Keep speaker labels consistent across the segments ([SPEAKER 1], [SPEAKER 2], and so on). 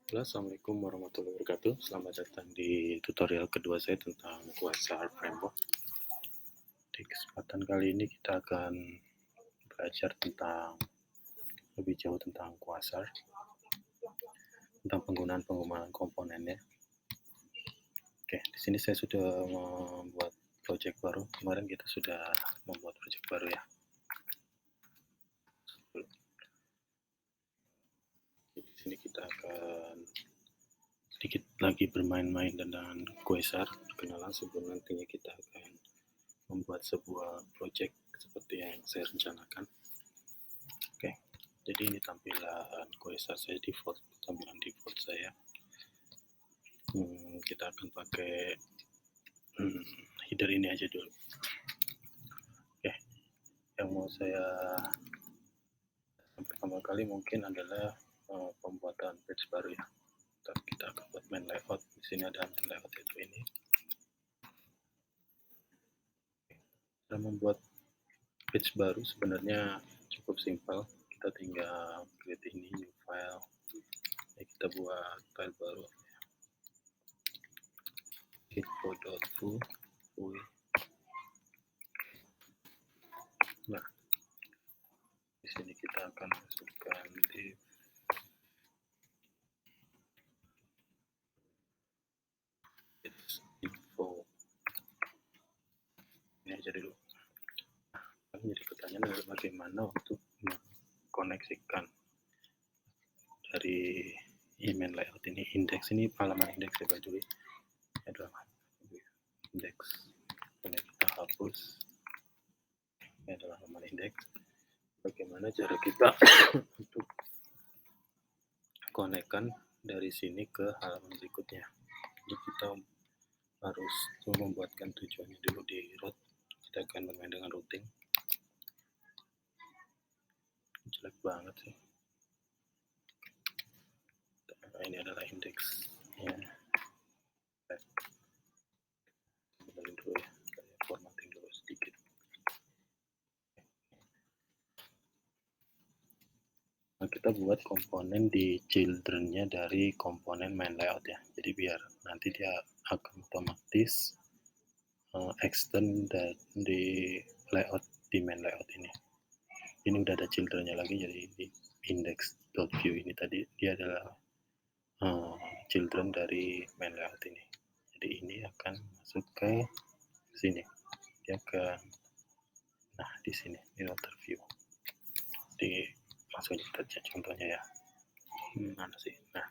[SPEAKER 1] Halo, Assalamualaikum warahmatullahi wabarakatuh. Selamat datang di tutorial kedua saya tentang Quasar Framework. Di kesempatan kali ini kita akan belajar tentang lebih jauh tentang Quasar, tentang penggunaan komponennya. Oke, di sini saya sudah membuat project baru. Kemarin kita sudah membuat project baru ya. Di sini kita akan sedikit lagi bermain-main dengan Quasar. Kenalan sebelum nantinya kita akan membuat sebuah project seperti yang saya rencanakan. Oke, jadi ini tampilan Quasar saya, tampilan default saya. Kita akan pakai header ini aja dulu. Oke, yang mau saya pertama kali mungkin adalah pembuatan page baru ya. Kita akan buat main layout. Di sini ada main layout itu ini. Cara membuat page baru sebenarnya cukup simpel. Kita tinggal create ini new file. Ya, kita buat file baru. info.foo. Nah, di sini kita akan masukkan div info. Ini aja dulu. Nah, jadi pertanyaan adalah bagaimana untuk mengkoneksikan dari email layout ini, indeks ini, halaman indeks saya buat dulu. Adalah indeks. Kemudian kita hapus. Ini adalah halaman indeks. Bagaimana cara kita untuk konekkan dari sini ke halaman berikutnya. Jadi kita harus membuatkan tujuannya dulu di root. Kita akan bermain dengan routing. Jelek banget sih. Nah, ini adalah indeks ya. Kembali dulu ya, saya formatting dulu sedikit. Nah, kita buat komponen di children-nya dari komponen main layout ya. Jadi biar nanti dia akan otomatis extend di layout di main layout ini. Ini udah ada children-nya lagi, jadi di index.view ini tadi dia adalah children dari main layout ini. Jadi ini akan masuk ke sini. Dia akan di sini di outer view. Jadi langsung kita cek contohnya ya. Mana sih? Nah,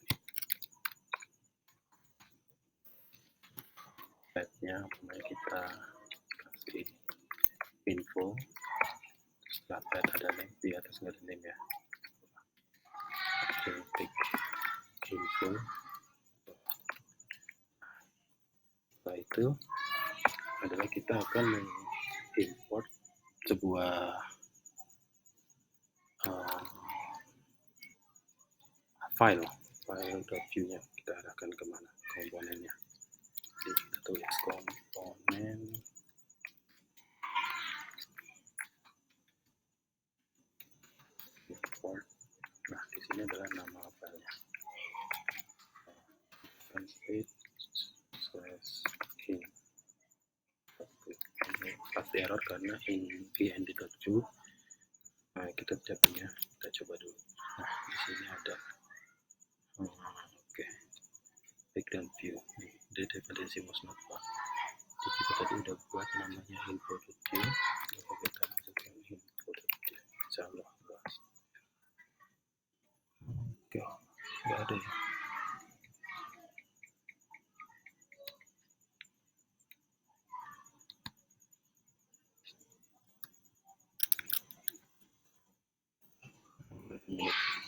[SPEAKER 1] tab-nya kita kasih info. Setelah tab ada link, di atas ada link ya. Klik info. Setelah itu adalah kita akan mengimport sebuah file.view-nya. Kita arahkan kemana komponennya. Jadi kita tulis komponen import. Nah, di sini adalah nama filenya. Translate /in. Ini pasti error karena ind.view. Nah, kita punya, kita coba dulu. Nah, di sini ada background view. Nih, the dependency was not found. Jadi kita tadi udah buat namanya info.view. Lalu kita masukkan info.view. Insyaallah. Oke, nggak ada ya.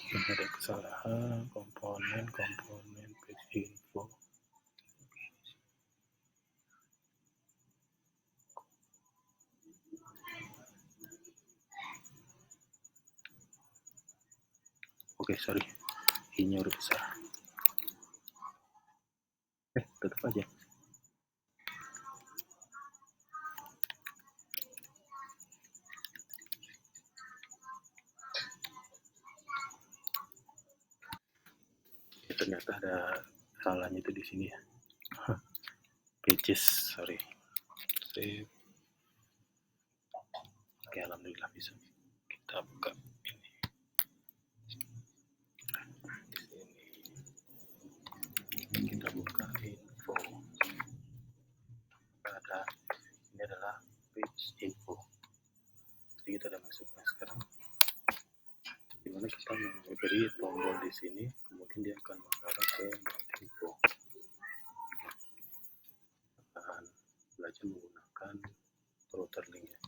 [SPEAKER 1] Ada kesalahan komponen page info. Oke, sorry, ini udah besar. Tetap aja. ternyata ada salahnya itu di sini ya. Pages, sorry. Save. Oke, alhamdulillah bisa. Kita buka ini. Di sini kita buka info. Ada ini adalah page info. Jadi kita udah masuk. Nah, sekarang dimana kita memberi tombol di sini, kemudian dia akan mengarah ke info. Akan belajar menggunakan router link ya.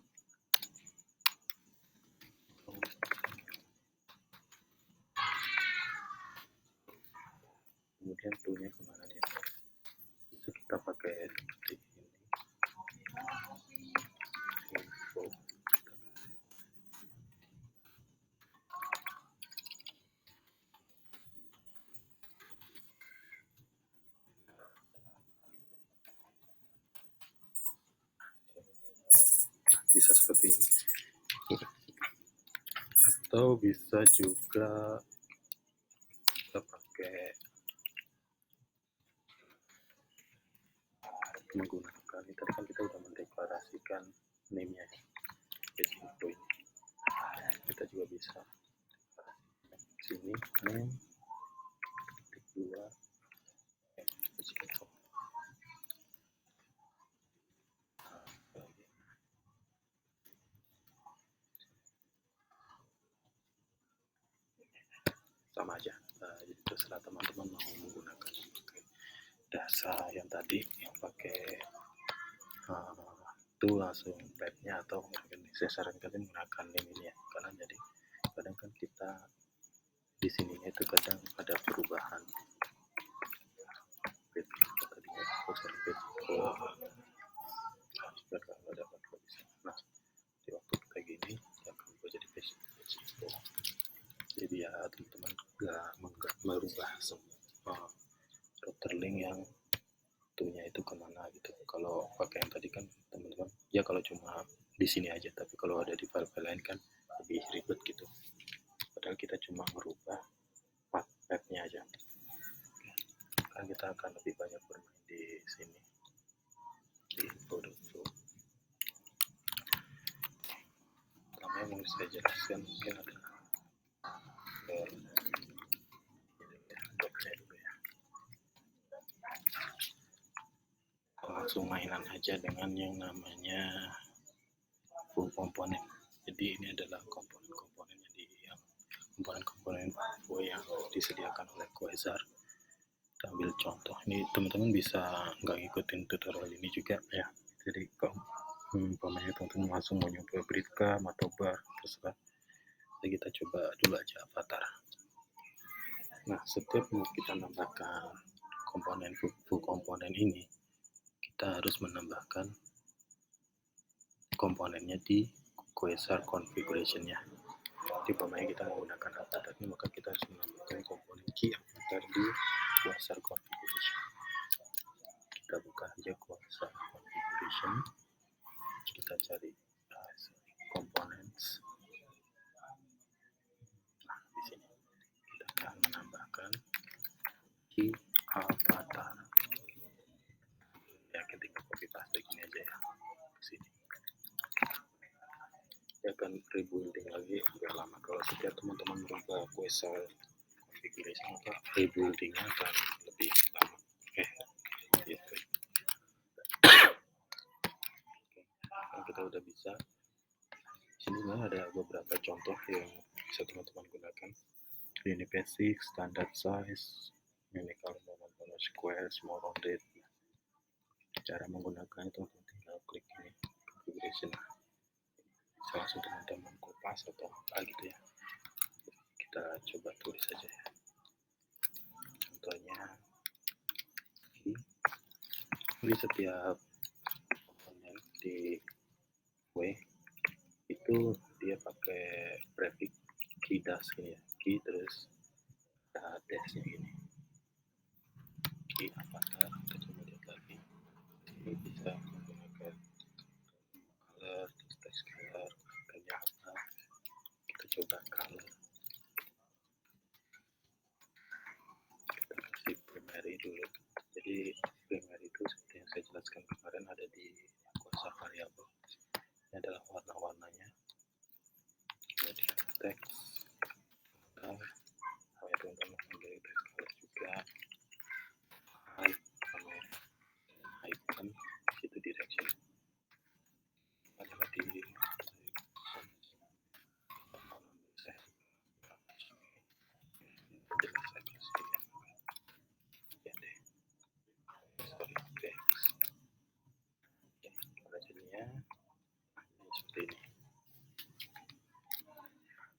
[SPEAKER 1] Kemudian toolnya kemana dia? Bisa kita pakai di sini. Info. Bisa seperti ini. Atau bisa juga kita pakai menggunakan ini. Tadi kan kita sudah mendeklarasikan name-nya ya. Jadi info ini kita juga bisa sini name ketik 2 info. Sama aja. Jadi terserah teman-teman mau menggunakan dasar yang tadi yang pakai itu langsung tab-nya, atau saya sarankan menggunakan ini ya, karena jadi kadang kan kita di sininya itu kadang ada perubahan page tadinya browser page nah di waktu kita gini ya akan berubah jadi page info. Jadi ya teman-teman nggak merubah semua router link yang itunya itu kemana gitu. Kalau pakai yang tadi kan teman-teman ya kalau cuma di sini aja, tapi kalau ada di file-file lain kan lebih ribet gitu, padahal kita cuma merubah path-nya aja. Kan kita akan lebih banyak bermain di sini di info.flow. Pertama yang mau saya jelaskan mungkin ada doc-nya dulu ya. Langsung mainan aja dengan yang namanya full komponen. Jadi ini adalah komponen-komponen yang komponen-komponen info yang disediakan oleh Quasar. Kita ambil contoh, ini teman-teman bisa nggak ngikutin tutorial ini juga ya. Jadi kalau umpamanya teman-teman langsung mau nyoba breadcrumb atau bar, terserah. Jadi kita coba dulu aja avatar. Nah, setiap mau kita nambahkan komponen full komponen ini, kita harus menambahkan komponennya di Quasar configuration-nya. Jadi umpamanya kita menggunakan avatar ini, maka kita harus menambahkan komponen key avatar di Quasar configuration. Kita buka aja Quasar configuration, kita cari components. Nah, di sini kita akan menambahkan key avatar. Ya, ketika copy paste gini aja ya ke sini. Dia akan rebuilding lagi agak lama. Kalau setiap teman-teman merubah Quasar configuration, maka rebuildingnya akan lebih lama. Gitu. Kalau kita udah bisa, sini ada beberapa contoh yang bisa teman-teman gunakan. Ini basic, standard size, unique square, small rounded. Cara menggunakan itu tinggal klik ini configuration. Bisa langsung teman-teman kopas atau apa gitu ya. Kita coba tulis saja ya. Contohnya di setiap komponen di W itu dia pakai prefix key dash ini ya, key terus dashnya ini, key avatar. Kita coba lihat lagi, ini bisa menggunakan color, text color, harganya apa, kita coba color, kita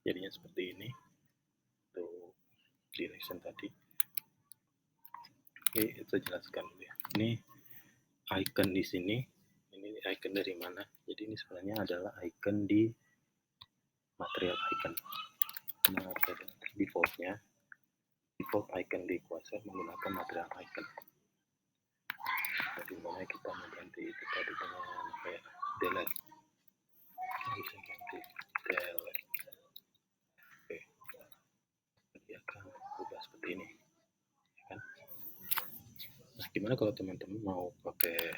[SPEAKER 1] Jadinya seperti ini untuk direction tadi. Oke, kita jelaskan dulu ya. Ini icon di sini, ini icon dari mana? Jadi ini sebenarnya adalah icon di material icon. Default icon di Quasar menggunakan material icon. Jadi mana kita mau ganti itu tadi dengan kayak delete. Bisa ganti delete. Oke, dia akan berubah seperti ini. Kan? Nah, gimana kalau teman-teman mau pakai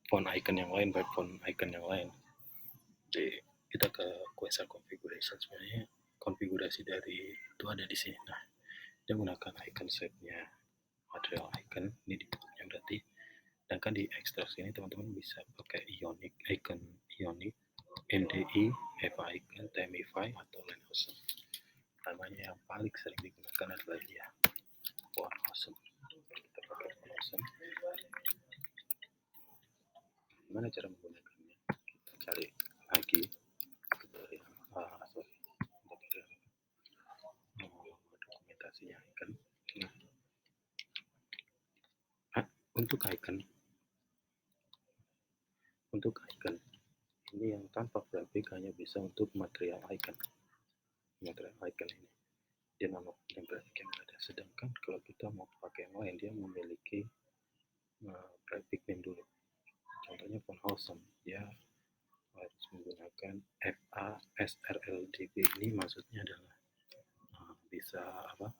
[SPEAKER 1] font icon yang lain, background icon yang lain? Jadi kita ke Quasar configuration, sebenarnya konfigurasi dari itu ada di sini. Nah, dia menggunakan icon shape-nya material icon ini di defaultnya berarti. Sedangkan di ekstraksi ini teman-teman bisa pakai ionic icon, ionic, MDI, EVA icon, TMify atau Line Awesome. Namanya yang paling sering digunakan adalah dia Font Awesome. Kita pakai Font Awesome. Gimana cara menggunakannya? Kita cari lagi dokumentasinya icon. Untuk icon ini yang tanpa grafik hanya bisa untuk material icon ini dia nama yang grafik yang ada. Sedangkan kalau kita mau pakai yang lain, dia memiliki grafik name dulu. Contohnya Font Awesome, dia harus menggunakan FASRLDB. Ini maksudnya adalah bisa apa,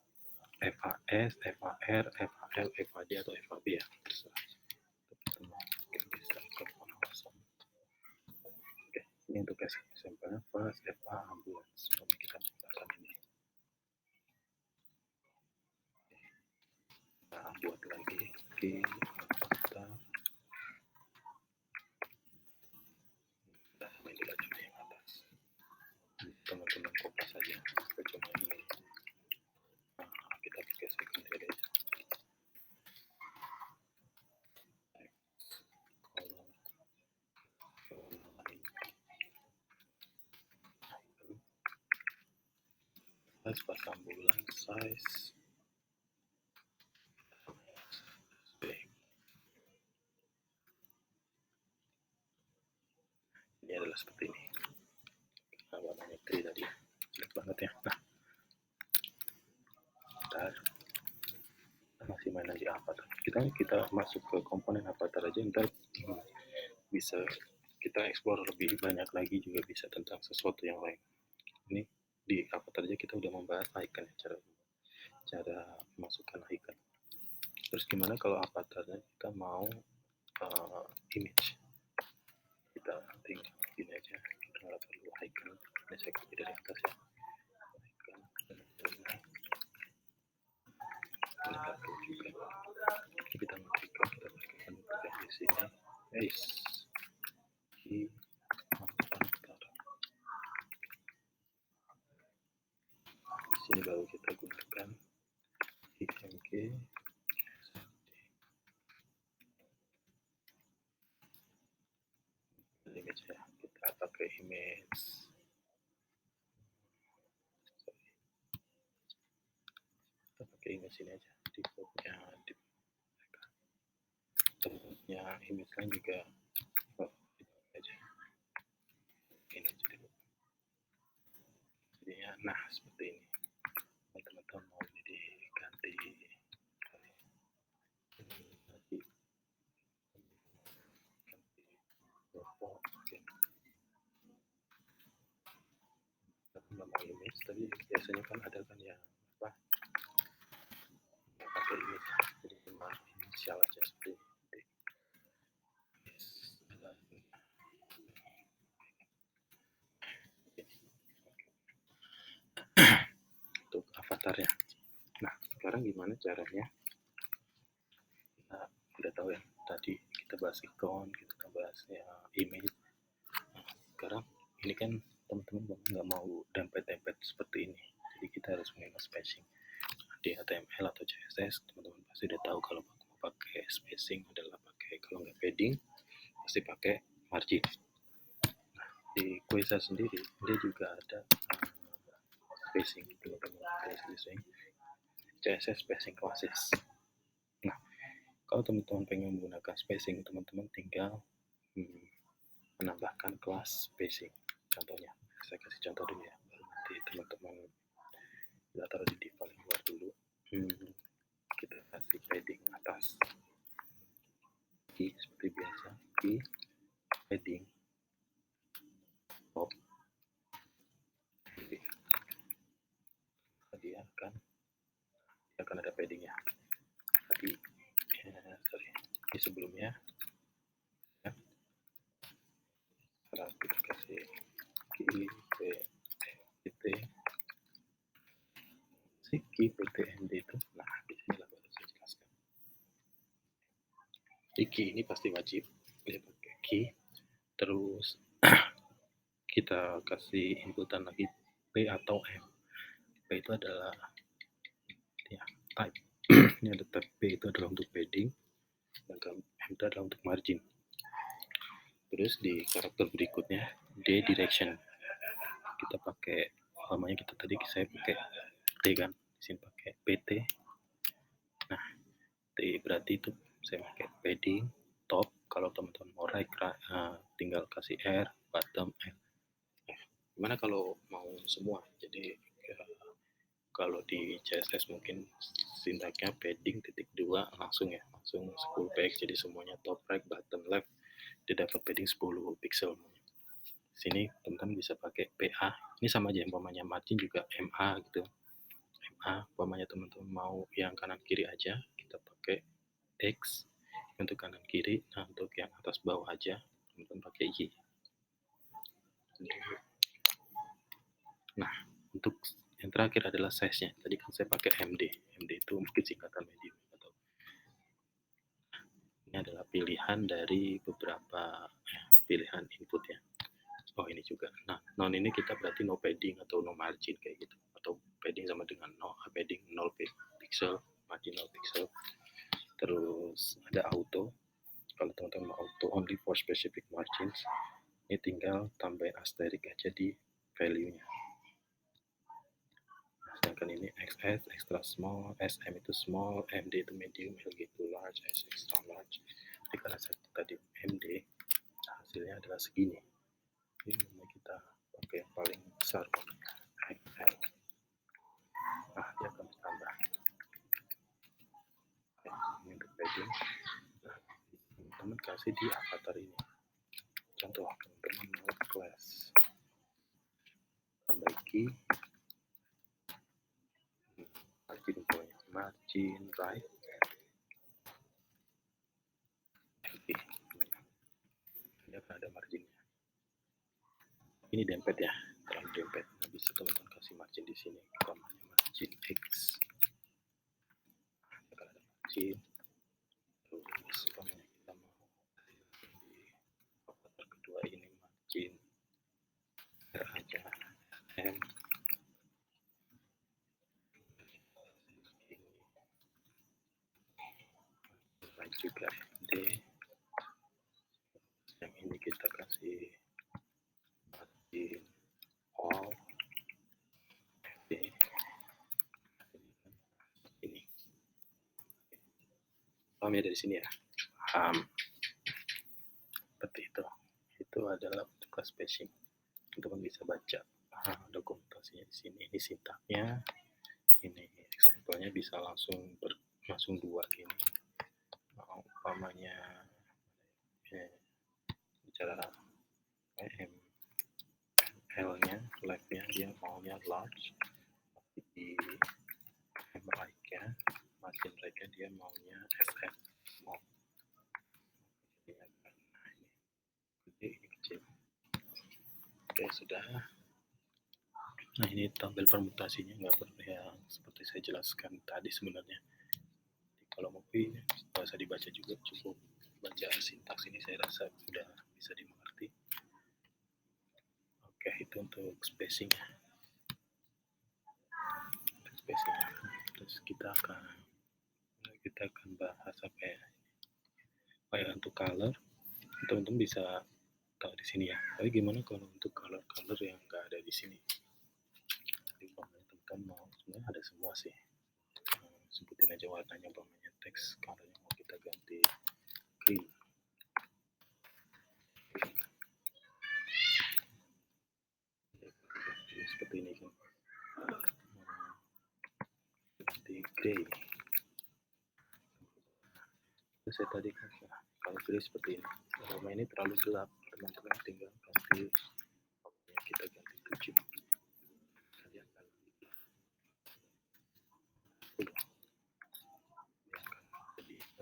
[SPEAKER 1] FAS, FAR, FAL, FAD atau FAB ya, terserah. Bisa ke Font Awesome. Oke, ini untuk sampelnya FAS, FA, ambulans. Semuanya kita menggunakan ini. Kita buat lagi di teman-teman kopas saja cuma ini. Kita pakai secondary aja. Pasang bulan size ini adalah seperti ini. Warnanya gray tadi, jelek banget ya. Nah, kita masih main lagi avatar. Kita masuk ke komponen avatar aja, ntar bisa kita explore lebih banyak lagi, juga bisa tentang sesuatu yang lain. Ini di avatar aja kita udah membahas icon, cara masukkan icon. Terus gimana kalau avatarnya kita mau image? Kita tinggal gini aja, kita nggak perlu icon. Ini saya copy dari atas ya. Icon, juga. Kita matikan, kita pakai penutup di sini. Guys, di sini baru kita gunakan IMG. Image ya, kita pakai image. Kita pakai image ini aja, defaultnya image lain juga aja. Ini aja dulu. Jadinya, nah seperti ini. Teman-teman mau jadi ganti logo, nama image tadi biasanya kan ada kan yang apa, pakai image, jadi cuma inisial aja seperti ini. Untuk avatarnya. Nah, sekarang gimana caranya? Kita udah tahu ya, tadi kita bahas icon, kita bahas ya image. Nah, sekarang ini kan teman-teman nggak mau dempet-dempet seperti ini. kita harus mengenal spacing. Di HTML atau CSS teman-teman pasti udah tahu kalau mau pakai spacing adalah pakai, kalau nggak padding pasti pakai margin. Nah, di Quasar sendiri dia juga ada spacing, CSS spacing classes. Nah, kalau teman-teman pengen menggunakan spacing, teman-teman tinggal menambahkan kelas spacing. Contohnya, saya kasih contoh dulu ya. Nanti teman-teman kita taruh di div paling luar dulu. Kita kasih padding atas. Key seperti biasa, key padding top. Dia akan ada paddingnya. Tadi di sebelumnya ya. Sekarang kita kasih key pt key ptmd itu. Nah, di sini lah baru saya jelaskan. Di key ini pasti wajib ya pakai key. Terus kita kasih inputan lagi p atau m. P itu adalah ya, type. Ini ada type P itu adalah untuk padding, dan M itu adalah untuk margin. Terus di karakter berikutnya D direction. Kita pakai, namanya kita tadi saya pakai T kan, di sini pakai PT. Nah, T berarti itu saya pakai padding top. Kalau teman-teman mau right, tinggal kasih R, bottom L. Gimana kalau mau semua? Jadi kalau di CSS mungkin sintaknya padding titik 2 langsung ya, langsung 10 px, jadi semuanya top right bottom left dia dapat padding 10 pixel. Sini teman-teman bisa pakai PA, ini sama aja, umpamanya margin juga MA gitu. MA umpamanya teman-teman mau yang kanan kiri aja, kita pakai X untuk kanan kiri. Nah, untuk yang atas bawah aja teman-teman pakai Y. Nah, untuk yang terakhir adalah size-nya. Tadi kan saya pakai MD. MD itu mungkin singkatan medium. Ini adalah pilihan dari beberapa pilihan input ya. Oh, ini juga. Nah, non ini kita berarti no padding atau no margin kayak gitu. Atau padding sama dengan no padding 0 pixel, margin 0 pixel. Terus ada auto. Kalau teman-teman mau auto only for specific margins, ini tinggal tambahin asterisk aja di value-nya. Sedangkan ini XS extra small, SM itu small, MD itu medium, LG itu large, S extra large. Jadi karena saya tadi MD, hasilnya adalah segini. Ini kita pakai yang paling besar, XL. Nah, dia akan tambah. Ini untuk padding. Nah, teman-teman kasih di avatar ini. Contoh, teman-teman mau class. Tambah key. Margin right. Oke. Ini akan ada marginnya. Ini dempet ya, terlalu dempet. Nah, bisa teman-teman kasih margin di sini. Namanya margin X. Akan ada margin. Terus umpamanya kita mau di avatar kedua ini margin R aja, M. Ini juga D. Yang ini kita kasih margin all. D. Ini. Paham ya dari sini ya? Seperti itu. Itu adalah kelas spacing. Teman-teman bisa baca dokumentasinya di sini. Ini sintaknya, ini example-nya bisa langsung dua gini. Umpamanya bicara L-nya, left-nya dia maunya large, di right-nya, margin right-nya dia maunya SF small. Ini kecil. Oke, sudah. Nah, ini tabel permutasinya nggak perlu yang seperti saya jelaskan tadi sebenarnya. Jadi, kalau mau bisa dibaca juga, cukup baca sintaks ini saya rasa sudah bisa dimengerti. Oke, itu untuk spacing. space-nya. Terus kita akan bahas apa ya? Untuk color, teman-teman bisa tahu di sini ya. Tapi gimana kalau untuk color yang nggak ada di sini? Jadi teman-teman mau sebenarnya ada semua sih. Sebutin aja warnanya, umpamanya teks colornya mau kita ganti green. Jadi seperti ini kan. Ganti gray. Terus saya tadi kan kalau gray seperti ini. Kalau ini terlalu gelap, teman-teman tinggal ganti, kita ganti 7. Kalian kan 10. Jadi 1.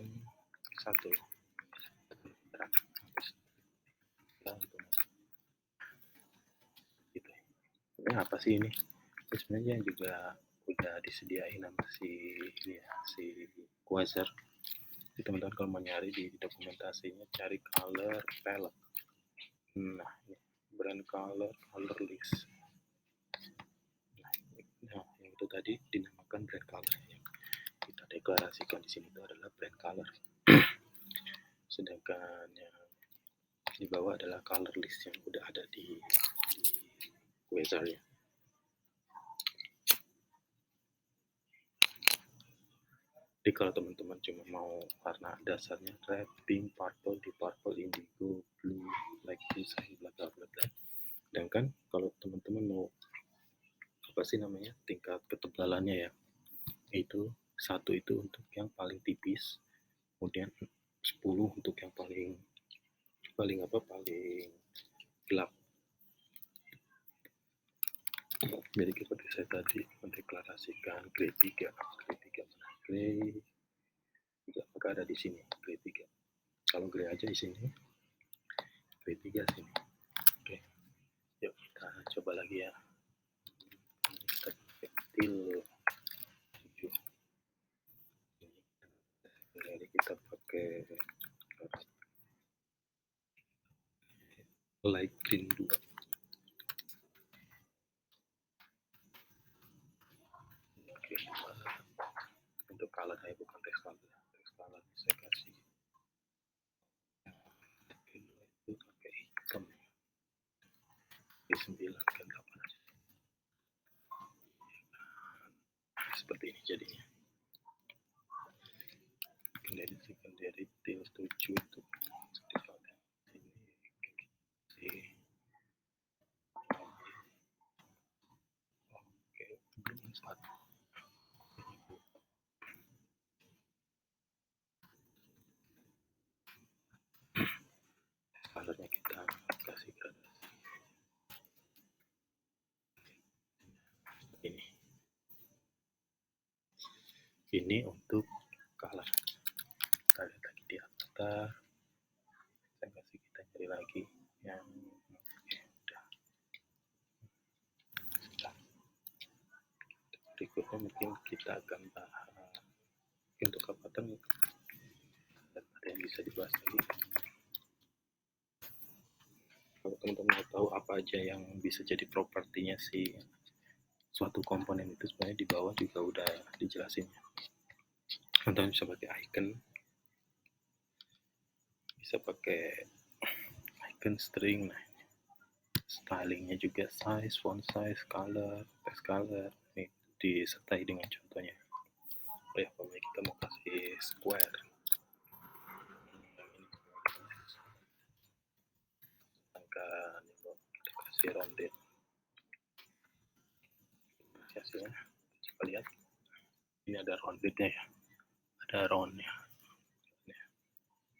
[SPEAKER 1] Gitu. Ini apa sih ini? Sebenarnya juga udah disediain sama si Quasar. Jadi teman-teman kalau mau nyari di dokumentasinya cari color palette. Nah, ini brand color list. Nah, yang itu tadi dinamakan brand color. Yang kita deklarasikan di sini itu adalah brand color. Sedangkan yang di bawah adalah color list yang udah ada di Quasar ya. Jadi kalau teman-teman cuma mau warna dasarnya red, pink, purple, deep purple, indigo, blue, light blue, bla bla bla bla. Sedangkan kalau teman-teman mau apa sih namanya tingkat ketebalannya ya, itu 1 itu untuk yang paling tipis, kemudian 10 untuk yang paling gelap. Jadi seperti saya tadi mendeklarasikan grey 3 mana grey juga, maka ada di sini grey 3. Kalau grey aja di sini, grey 3 sini. Oke, yuk kita coba lagi ya. Kita kecil 7. Jadi kita pakai light green 2. Oke, untuk color saya bukan teks color saya kasih itu pakai hitam di 9 ke 8 aja. Seperti ini jadinya. Dari detail 7 itu ini. Oke, belum satu. Colornya kita kasih gradasi. Ini untuk color. Kita lihat lagi di avatar. Saya kasih, kita cari lagi yang udah. Berikutnya mungkin kita akan bahas untuk avatar. Ada yang bisa dibahas lagi. Kalau teman-teman mau tahu apa aja yang bisa jadi propertinya si suatu komponen itu, sebenarnya di bawah juga udah dijelasin. Teman-teman bisa pakai icon, bisa pakai icon string, nah stylingnya juga size, font size, color, text color, ini disertai dengan contohnya. Oh ya, kita mau kasih square, sedangkan kita kasih rounded. Hasilnya coba lihat, ini ada roundednya ya, ada roundnya.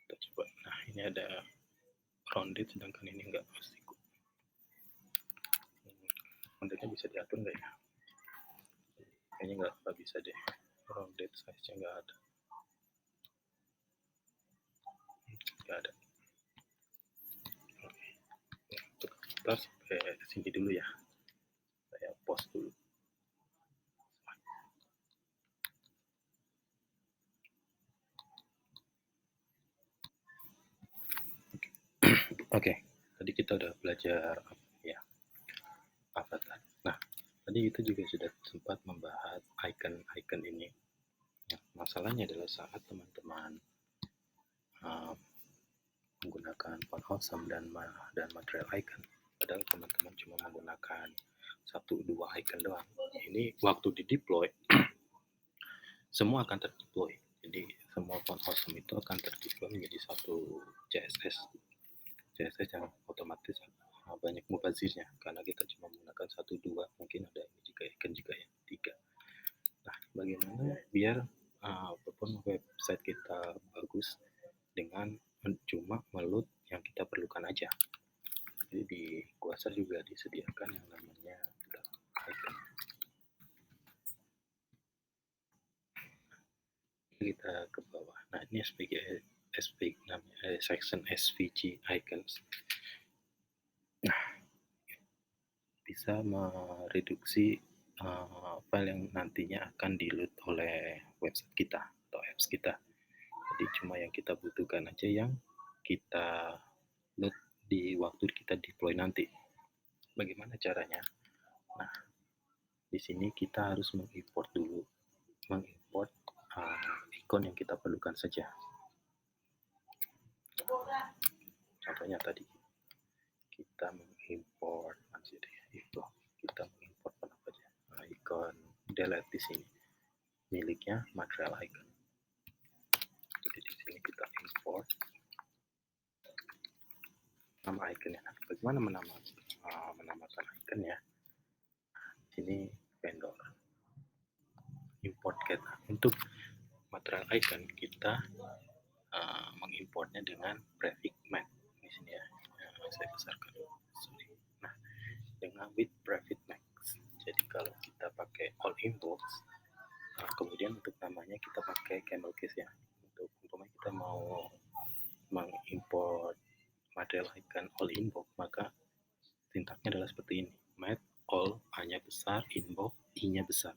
[SPEAKER 1] Kita coba, nah ini ada rounded sedangkan ini enggak pasti. Roundednya bisa diatur enggak ya? Kayaknya enggak bisa deh, rounded size-nya enggak ada. Enggak ada. Oke. Kita sampai sini dulu ya. Saya pause dulu. Oke, tadi kita udah belajar ya avatar. Nah, Tadi kita juga sudah sempat membahas icon-icon ini. Nah, masalahnya adalah saat teman-teman menggunakan font awesome dan material icon, padahal teman-teman cuma menggunakan 1-2 icon doang. Ini waktu di deploy semua akan terdeploy. Jadi semua font awesome itu akan terdeploy menjadi satu CSS yang otomatis banyak mubazirnya karena kita cuma menggunakan 1-2, mungkin ada juga icon juga yang 3. Nah, bagaimana biar apapun website kita bagus dengan cuma meload yang kita perlukan aja. Jadi di Quasar juga disediakan yang namanya icon. Kita ke bawah. Nah, ini namanya section SVG icons. Nah, bisa mereduksi file yang nantinya akan di-load oleh website kita atau apps kita. Jadi cuma yang kita butuhkan aja yang kita load di waktu kita deploy nanti. Bagaimana caranya? Nah, di sini kita harus mengimport ikon yang kita perlukan saja. Contohnya tadi kita mengimport apa aja? Ikon delete di sini miliknya material icon. Jadi di sini kita import nama iconnya. Bagaimana menamakan iconnya? Sini vendor import get. Untuk material icon kita mengimportnya dengan prefix max di sini ya. Saya besarkan. Nah, dengan with prefix max. Jadi kalau kita pakai all inbox, kemudian untuk namanya kita pakai camel case ya. Untuk umpamanya kita mau mengimport material icon all inbox, maka sintaksnya adalah seperti ini. Mat all A-nya besar, inbox I-nya besar.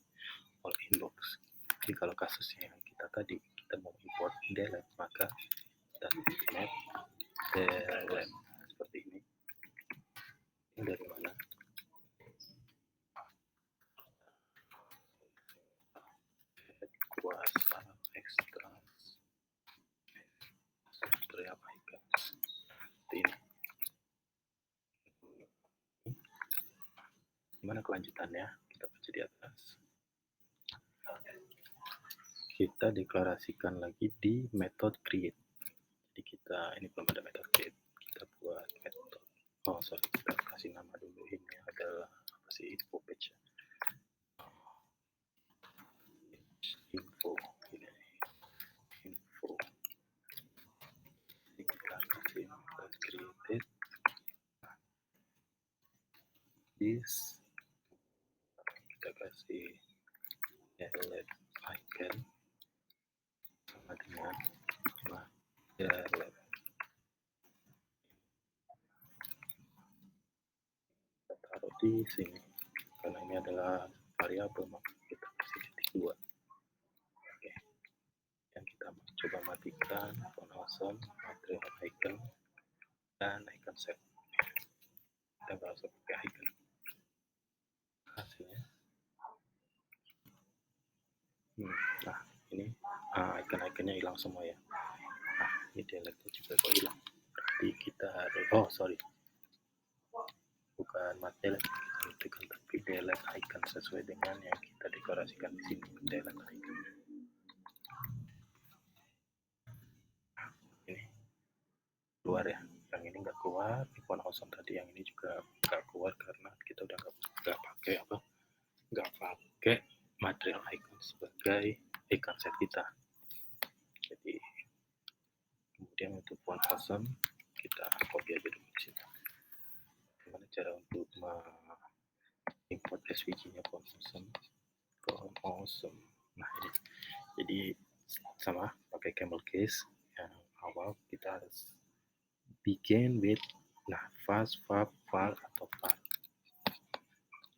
[SPEAKER 1] All inbox. Jadi kalau kasusnya yang kita tadi kita mau import delete, maka kita mat delete seperti ini. Ini dari mana? Kuasa ekstras material icon seperti ini. Gimana kelanjutannya? Kita baca di atas. Kita deklarasikan lagi di method create. Jadi kita ini belum ada method create. Kita buat method. Kita kasih nama dulu. Ini adalah apa sih? Info page. Info. Info. Jadi kita kasih method created. This kita kasih delete icon sama dengan delete. Kita taruh di sini karena ini adalah variabel, maka kita kasih titik 2. Oke. Yang kita coba matikan font awesome, material icon, dan icon set. Kita nggak usah pakai icon. Hasilnya nah ini icon-iconnya hilang semua ya. Nah, ini delete juga kok hilang. Berarti kita harus bukan delete, tapi delete icon sesuai dengan yang kita deklarasikan di sini. Delete icon. Ini keluar ya. Yang ini nggak keluar. Font awesome tadi yang ini juga nggak keluar karena kita udah nggak pakai material icon sebagai icon set kita. Jadi kemudian untuk font awesome kita copy aja dulu di sini. Gimana cara untuk import SVG-nya font awesome. Nah ini, jadi sama pakai camel case yang awal kita harus begin with fast fab file atau file.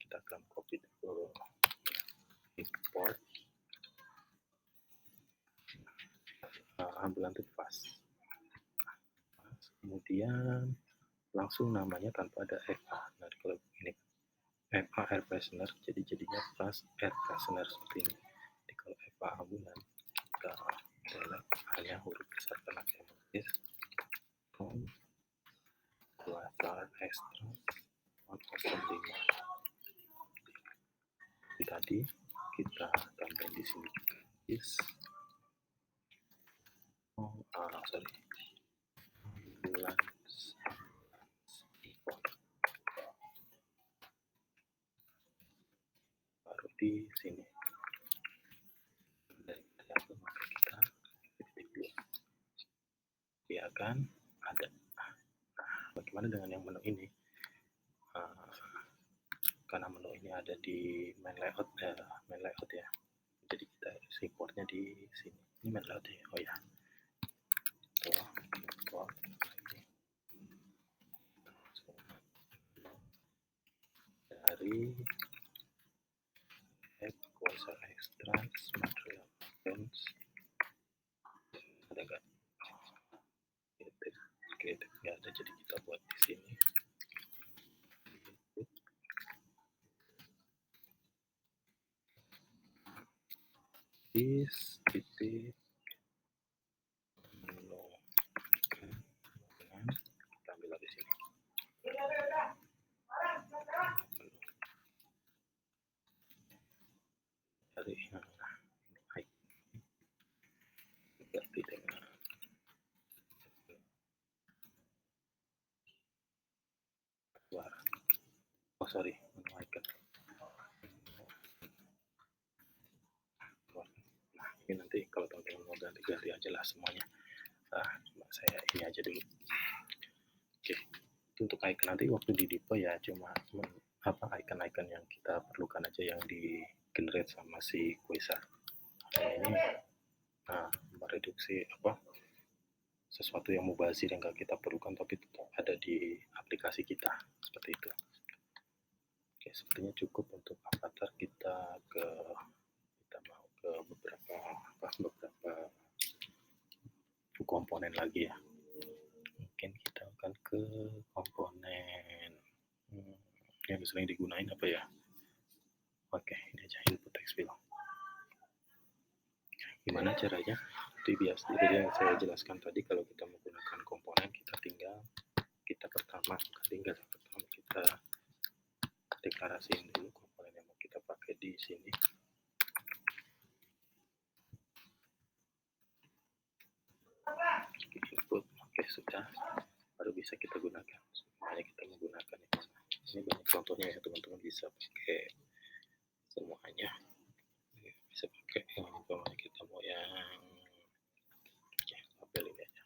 [SPEAKER 1] Kita akan copy dulu import ambil untuk fast. Kemudian langsung namanya tanpa ada FA. Nah, kalau ini FA air freshener, jadi jadinya plus air freshener seperti ini. Jadi kalau FA ambulan kita delete hanya huruf besar karena kemudian from Quasar Extra 105. Tadi kita tambahin di sini is sorry bulan baru di sini dan maka kita ketik dulu biarkan ada. Bagaimana dengan yang menu ini? Karena menu ini ada di main layout ya, jadi kita importnya di sini. Ini main layout ya. Oh ya, import dari Quasar Extract material events. Ada nggak? Creative nggak ada, jadi kita buat di sini. Is titik menu dengan kita ambil lagi sini. Dari yang high ganti dengan suara. Oh sorry, menu icon. Nah ini nanti kalau teman-teman mau ganti-ganti aja lah semuanya. Saya ini aja dulu. Oke, untuk icon nanti waktu di deploy ya cuma icon-icon yang kita perlukan aja yang di generate sama si Quasar. Ini mereduksi sesuatu yang mubazir yang gak kita perlukan tapi tetap ada di aplikasi kita seperti itu. Oke, sepertinya cukup untuk avatar. Kita mau ke beberapa komponen lagi ya. Mungkin kita akan ke komponen yang sering digunain apa ya. Oke, ini aja input text field. Gimana caranya? Itu biasa yang saya jelaskan tadi. Kalau kita menggunakan komponen, kita pertama kita deklarasiin dulu komponen yang mau kita pakai di sini. Input, oke sudah, baru bisa kita gunakan. Semuanya kita menggunakan ini. Ini banyak contohnya ya, teman-teman bisa pakai semuanya. Bisa pakai yang umpamanya kita mau yang tabel ini aja.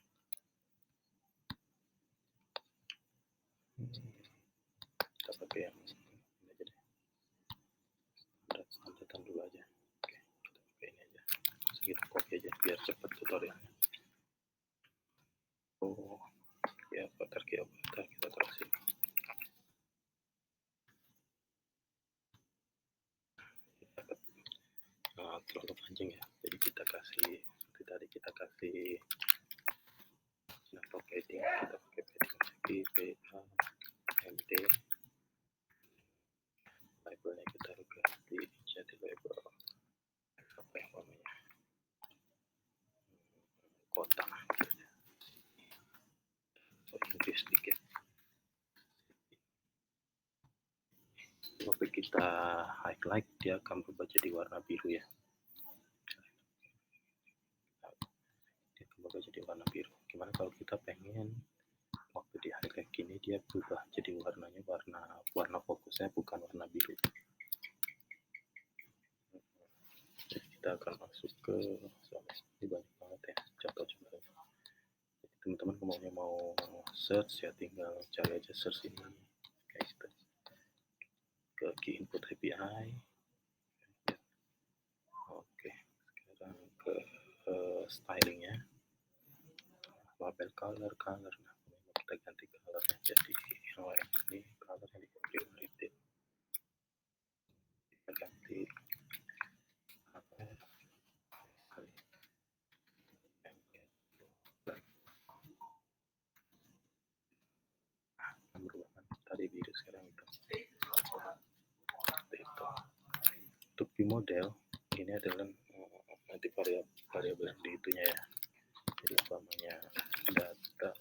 [SPEAKER 1] Kita pakai yang ini aja deh. Standar dulu aja. Oke, kita pakai ini aja. Kita copy aja biar cepat tutorialnya. Oh, ya avatar kita taruh sini. Terlalu panjang ya, jadi kita kasih seperti tadi, kita kasih contoh padding, kita pakai padding PAMD, labelnya kita ganti jadi label apa yang namanya kota, Inggris sedikit. Waktu kita highlight dia akan berubah jadi warna biru ya. Dia akan berubah jadi warna biru. Gimana kalau kita pengen waktu di highlight gini dia berubah jadi warnanya warna fokusnya bukan warna biru. Jadi kita akan masuk ke ini banyak banget ya contoh-contohnya. Jadi teman-teman kalau mau search ya tinggal cari aja search ini kayak gitu. Ke key input API. Oke, sekarang ke stylingnya, label color. Nah, kita ganti colornya jadi yang lain. Ini colornya di configurated. Kita ganti berubah tadi biru sekarang itu. untuk view model ini adalah nanti variabel yang di itunya ya. Jadi umpamanya data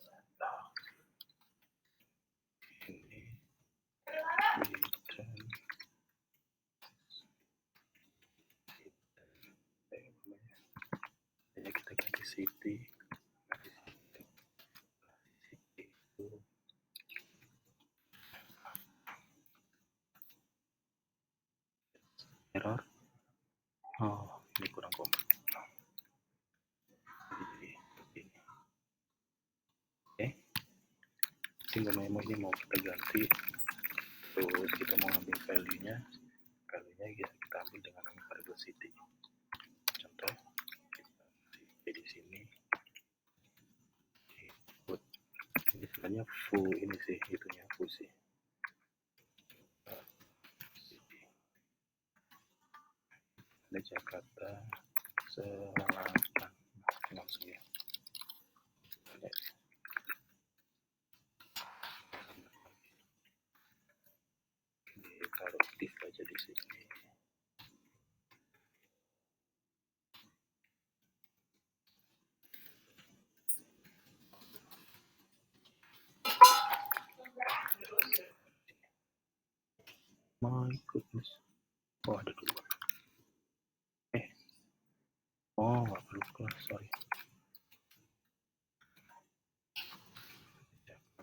[SPEAKER 1] ini ini kita ganti city itu error. Oh, ini kurang kompak. Jadi ini. Oke. Tinggal memo ini mau kita ganti. Terus kita mau ambil value-nya ya kita ambil dengan nama variable city. Contoh kita di sini input ini sebenarnya full ini sih itunya full sih. Ada Jakarta Selatan langsung ya. Taruh div aja di sini. My goodness. Oh, ada dua. Oh, nggak perlu kelas, sorry.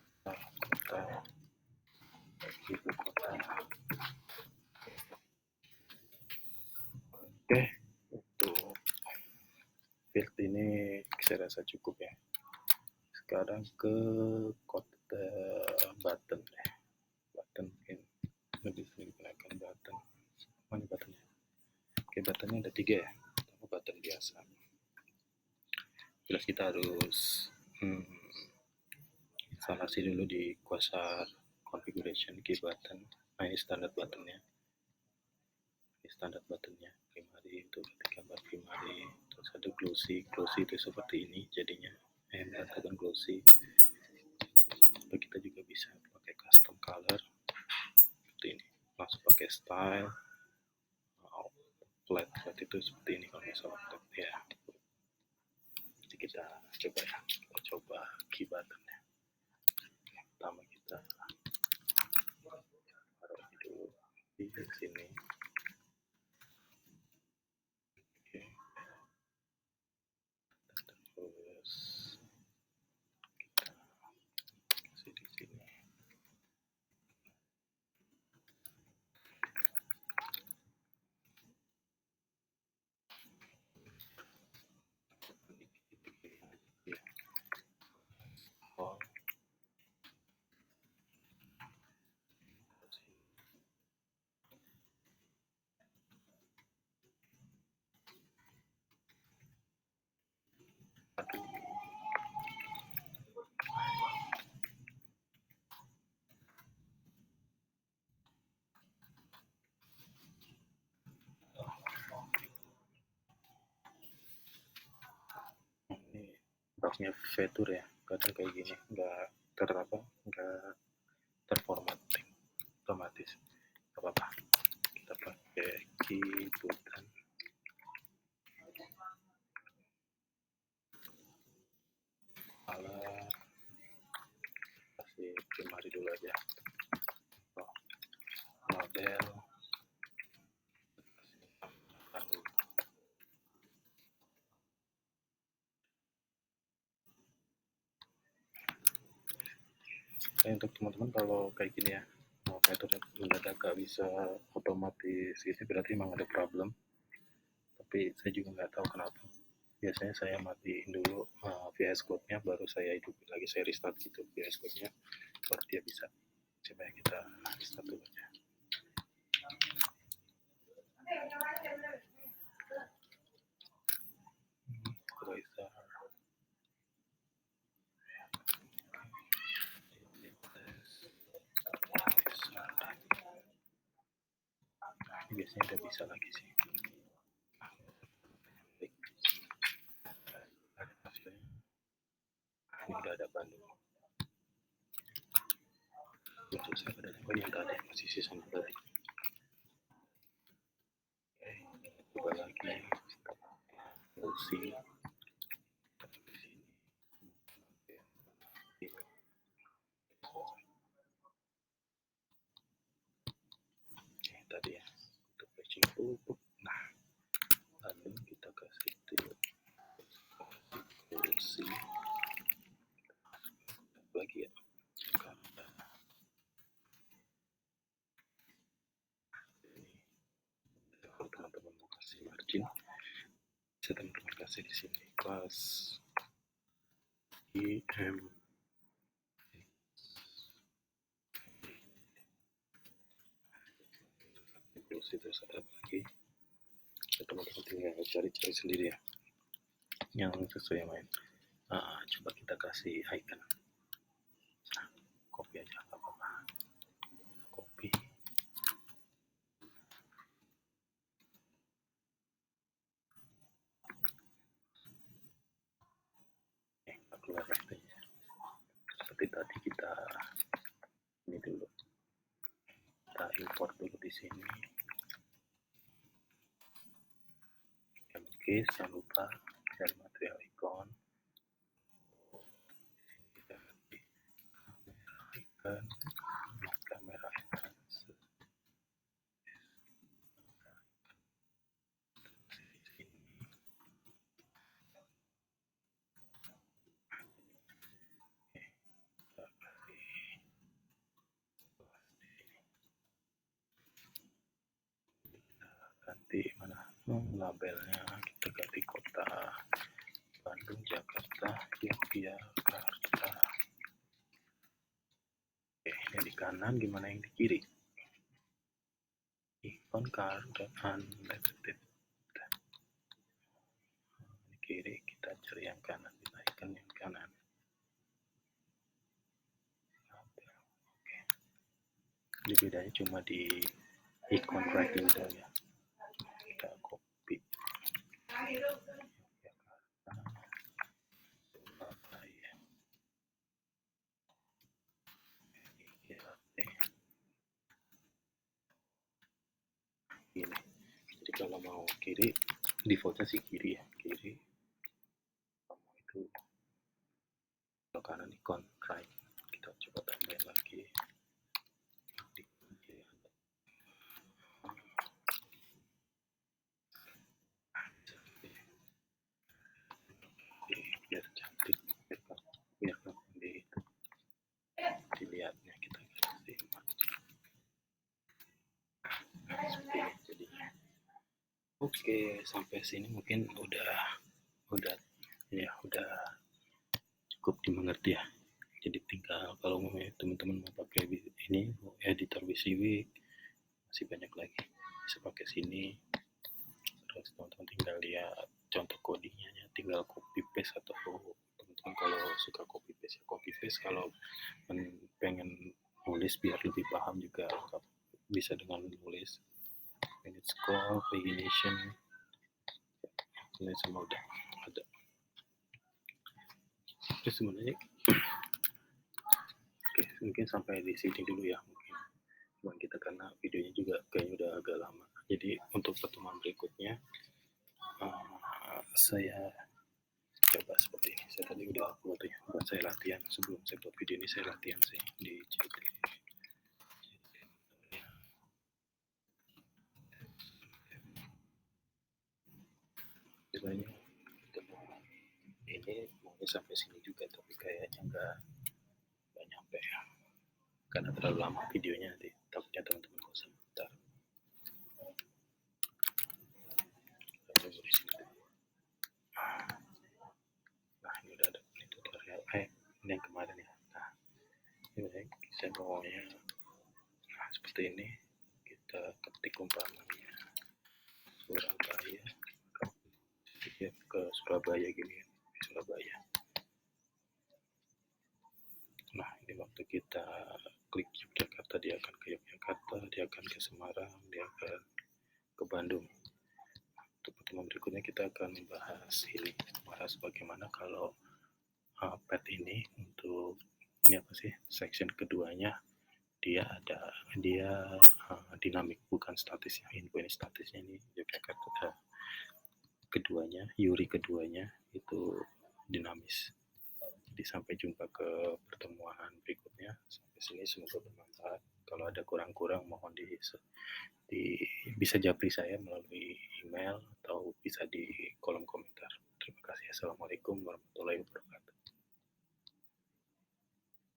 [SPEAKER 1] Jakarta, ibu kota. Oke, untuk field ini saya rasa cukup ya. Sekarang ke kota button ya. Button mungkin lebih sering digunakan button. Mana buttonnya? Oke, buttonnya ada 3 ya. Pertama button biasa. Jelas kita harus instalasi dulu di Quasar configuration key button. Nah, ini standar buttonnya. Ini standar buttonnya primary itu gambar primary. Terus ada glossy itu seperti ini jadinya. Menggunakan glossy. Atau kita juga bisa pakai custom color seperti ini. Langsung pakai style. Flat itu seperti ini kalau misalnya ya. Jadi kita coba ya. Kita coba key buttonnya. Pertama kita taruh dulu di sini. Oke. Terus kita kasih di sini. Oh. Ini boxnya fitur ya, kadang kayak gini nggak terformatting otomatis. Gak apa-apa, kita pakai key button. Kasih primary dulu aja. Model untuk teman-teman kalau kayak gini ya, metode mendadak gak bisa otomatis ini berarti memang ada problem, tapi saya juga nggak tahu kenapa. Biasanya saya matiin dulu VS Code-nya, baru saya hidupin lagi, saya restart gitu VS Code-nya, baru dia bisa. Coba kita restart dulu aja. Biasanya udah bisa lagi sih. Ini udah ada Bandung. Untuk saya ada yang tadi masih sisa tadi. Coba lagi fungsi tadi ya untuk patching pupuk. Nah, lalu kita kasih fungsi lagi ya, kalau teman-teman mau kasih margin bisa teman-teman kasih di sini kelas IM terus itu ada lagi ya, teman-teman tinggal cari-cari sendiri ya yang sesuai main. Coba kita kasih icon, copy aja nggak apa-apa, copy keluar ya. Seperti tadi kita ini dulu, kita import dulu di sini. Oke, jangan lupa dari material icon kita ikan kamera enhance ganti mana labelnya, kita ganti kota Bandung, Jakarta, Yogyakarta. Oke, ini di kanan, gimana yang di kiri? Icon card dan unlimited. Di kiri kita cari yang kanan, dinaikkan yang kanan. Oke. Jadi bedanya cuma di icon writing saja. Kita copy. Ini. Jadi kalau mau kiri, defaultnya sih kiri ya, kiri. Kamu itu kalau kanan icon right. Kita coba tambahin lagi. Biar cantik, biar dilihatnya kita kasih seperti ini jadinya. Oke, sampai sini mungkin udah ya udah cukup dimengerti ya. Jadi tinggal kalau mau teman-teman mau pakai ini editor WYSIWYG masih banyak lagi, bisa pakai sini. Terus teman-teman tinggal lihat contoh codingnya, tinggal copy paste, atau teman-teman kalau suka copy paste, kalau pengen nulis biar lebih paham juga bisa dengan nulis init scope, pagination, ini semua udah ada. Oke, sebenarnya mungkin sampai di sini dulu ya, mungkin cuman kita karena videonya juga kayaknya udah agak lama, jadi untuk pertemuan berikutnya saya coba seperti ini. Saya tadi udah buat saya latihan, sebelum saya buat video ini saya latihan sih di JT. Sebenarnya ini maunya sampai sini juga, tapi kayaknya nggak nyampe ya, karena terlalu lama videonya, nanti takutnya teman-teman bosan. Bentar, kita coba di sini. Nah, ini udah ada tutorial ini yang kemarin ya. Nah, ini saya maunya seperti ini. Kita ketik umpamanya Surabaya, ke Surabaya gini, Surabaya. Nah, ini waktu kita klik Yogyakarta, dia akan ke Yogyakarta, dia akan ke Semarang, dia akan ke Bandung. Untuk pertemuan berikutnya kita akan bahas bagaimana kalau pet ini untuk ini apa sih, section keduanya dia dinamik, bukan statisnya. Info ini statisnya ini Yogyakarta keduanya, Yuri keduanya itu dinamis. Jadi sampai jumpa ke pertemuan berikutnya. Sampai sini semoga bermanfaat. Kalau ada kurang-kurang mohon bisa japri saya melalui email atau bisa di kolom komentar. Terima kasih. Assalamualaikum warahmatullahi wabarakatuh.